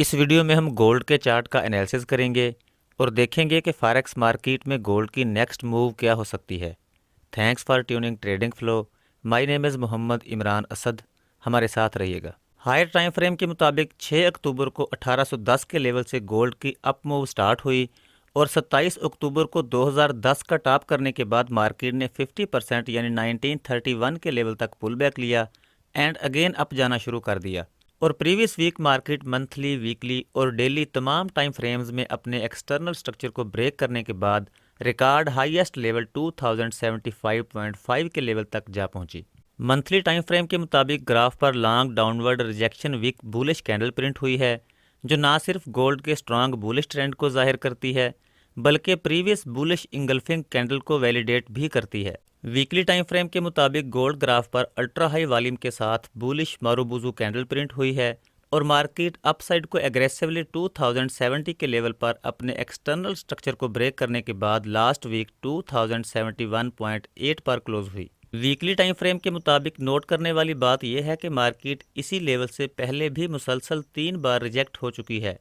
اس video میں ہم gold کے چارٹ کا انالیسس کریں گے اور دیکھیں گے کہ فاریکس مارکیٹ میں گولڈ کی نیکسٹ موو کیا ہو سکتی ہے۔ Thanks for tuning Trading Flow. My name is Mohammad Imran Asad. ہمارے ساتھ رہیے گا۔ ہائر ٹائم فریم کے مطابق 6 اکتوبر کو 1810 کے لیول سے گولڈ کی اپ موو سٹارٹ ہوئی اور 27 اکتوبر کو 2010 کا ٹاپ کرنے کے بعد مارکیٹ نے 50% یعنی 1931 کے لیول تک پل بیک لیا اینڈ اگین اپ جانا شروع کر دیا، اور previous week market monthly, weekly اور ڈیلی تمام ٹائم فریمز میں اپنے ایکسٹرنل سٹرکچر کو بریک کرنے کے بعد ریکارڈ ہائیسٹ لیول 2075.5 کے لیول تک جا پہنچی۔ منتھلی ٹائم فریم کے مطابق گراف پر long downward rejection weak bullish candle print ہوئی ہے، جو نہ صرف گولڈ کے اسٹرانگ بولش ٹرینڈ کو ظاہر کرتی ہے بلکہ پریویس بولش انگلفنگ کینڈل کو ویلیڈیٹ بھی کرتی ہے۔ ویکلی ٹائم فریم کے مطابق گولڈ گراف پر الٹرا ہائی والیوم کے ساتھ بولش ماروبوزو کینڈل پرنٹ ہوئی ہے اور مارکیٹ اپ سائڈ کو ایگریسولی 2070 کے لیول پر اپنے ایکسٹرنل سٹرکچر کو بریک کرنے کے بعد لاسٹ ویک 2071.8 پر کلوز ہوئی۔ ویکلی ٹائم فریم کے مطابق نوٹ کرنے والی بات یہ ہے کہ مارکیٹ اسی لیول سے پہلے بھی مسلسل 3 بار ریجیکٹ ہو چکی ہے،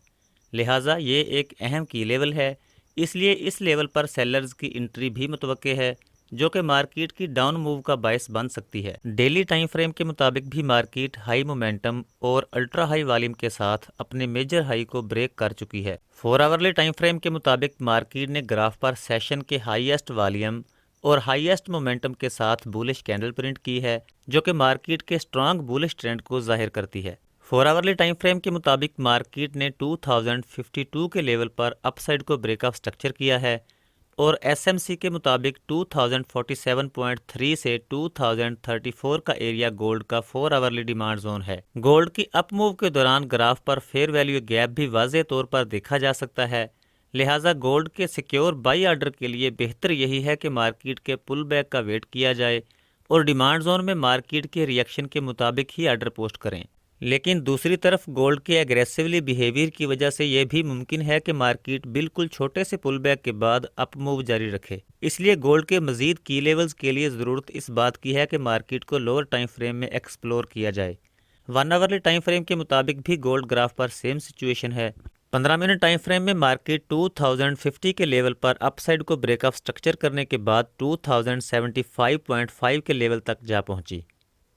لہٰذا یہ ایک اہم کی لیول ہے، اس لیے اس لیول پر سیلرز کی انٹری بھی متوقع ہے، جو کہ مارکیٹ کی ڈاؤن موو کا باعث بن سکتی ہے۔ ڈیلی ٹائم فریم کے مطابق بھی مارکیٹ ہائی مومنٹم اور الٹرا ہائی والیوم کے ساتھ اپنے میجر ہائی کو بریک کر چکی ہے۔ 4 آورلی ٹائم فریم کے مطابق مارکیٹ نے گراف پر سیشن کے ہائیسٹ والیوم اور ہائیسٹ مومنٹم کے ساتھ بولش کینڈل پرنٹ کی ہے، جو کہ مارکیٹ کے اسٹرانگ بولش ٹرینڈ کو ظاہر کرتی ہے۔ 4 آورلی ٹائم فریم کے مطابق مارکیٹ نے 2052 کے لیول پر اپ سائڈ کو بریک آف سٹرکچر کیا ہے اور ایس ایم سی کے مطابق 2047.3 سے 2034 کا ایریا گولڈ کا 4 آورلی ڈیمانڈ زون ہے۔ گولڈ کی اپ موو کے دوران گراف پر فیئر ویلیو گیپ بھی واضح طور پر دیکھا جا سکتا ہے، لہٰذا گولڈ کے سیکیور بائی آرڈر کے لیے بہتر یہی ہے کہ مارکیٹ کے پل بیک کا ویٹ کیا جائے اور ڈیمانڈ زون میں مارکیٹ کے ریئیکشن کے مطابق ہی آرڈر پوسٹ کریں۔ لیکن دوسری طرف گولڈ کے ایگریسولی بیہیویئر کی وجہ سے یہ بھی ممکن ہے کہ مارکیٹ بالکل چھوٹے سے پل بیک کے بعد اپ موو جاری رکھے، اس لیے گولڈ کے مزید کی لیولز کے لیے ضرورت اس بات کی ہے کہ مارکیٹ کو لوور ٹائم فریم میں ایکسپلور کیا جائے۔ 1 آورلی ٹائم فریم کے مطابق بھی گولڈ گراف پر سیم سچویشن ہے۔ 15 منٹ ٹائم فریم میں مارکیٹ 2050 کے لیول پر اپ سائڈ کو بریک آف سٹرکچر کرنے کے بعد 2075.5 کے لیول تک جا پہنچی۔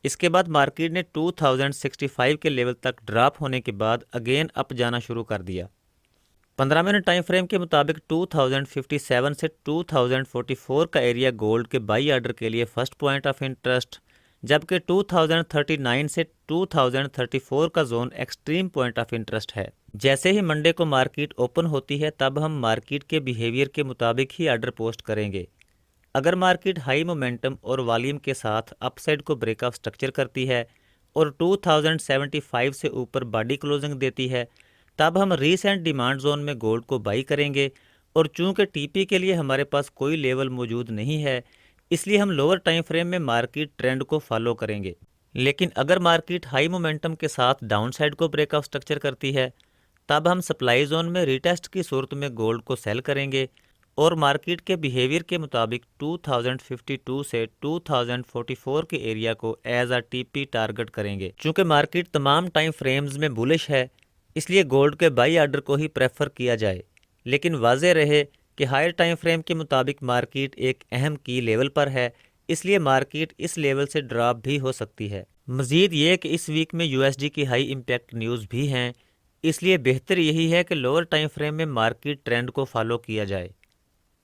اس کے بعد مارکیٹ نے 2065 کے لیول تک ڈراپ ہونے کے بعد اگین اپ جانا شروع کر دیا۔ 15 منٹ ٹائم فریم کے مطابق 2057 سے 2044 کا ایریا گولڈ کے بائی آرڈر کے لیے فرسٹ پوائنٹ آف انٹرسٹ، جبکہ 2039 سے 2034 کا zone extreme point of interest ہے۔ جیسے ہی منڈے کو مارکیٹ اوپن ہوتی ہے تب ہم مارکیٹ کے بیہیویئر کے مطابق ہی آرڈر پوسٹ کریں گے۔ اگر مارکیٹ ہائی مومنٹم اور والیوم کے ساتھ اپ سائڈ کو بریک آف سٹرکچر کرتی ہے اور 2075 سے اوپر باڈی کلوزنگ دیتی ہے تب ہم ریسنٹ ڈیمانڈ زون میں گولڈ کو بائی کریں گے، اور چونکہ ٹی پی کے لیے ہمارے پاس کوئی لیول موجود نہیں ہے اس لیے ہم لوور ٹائم فریم میں مارکیٹ ٹرینڈ کو فالو کریں گے۔ لیکن اگر مارکیٹ ہائی مومنٹم کے ساتھ ڈاؤن سائڈ کو بریک آف سٹرکچر کرتی ہے تب ہم سپلائی زون میں ریٹیسٹ کی صورت میں گولڈ کو سیل کریں گے اور مارکیٹ کے بیہیویئر کے مطابق 2052 سے 2044 کے ایریا کو as A T P target کریں گے۔ چونکہ مارکیٹ تمام ٹائم فریمز میں بولش ہے اس لیے گولڈ کے بائی آرڈر کو ہی پریفر کیا جائے، لیکن واضح رہے کہ ہائر ٹائم فریم کے مطابق مارکیٹ ایک اہم کی لیول پر ہے، اس لیے مارکیٹ اس لیول سے ڈراپ بھی ہو سکتی ہے۔ مزید یہ کہ اس ویک میں یو ایس ڈی کی ہائی امپیکٹ نیوز بھی ہیں، اس لیے بہتر یہی ہے کہ لوور ٹائم فریم میں مارکیٹ ٹرینڈ کو فالو کیا جائے۔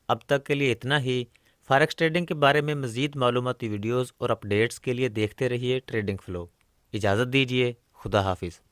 اب تک کے لیے اتنا ہی۔ فاریکس ٹریڈنگ کے بارے میں مزید معلوماتی ویڈیوز اور اپڈیٹس کے لیے دیکھتے رہیے ٹریڈنگ فلو۔ اجازت دیجیے، خدا حافظ۔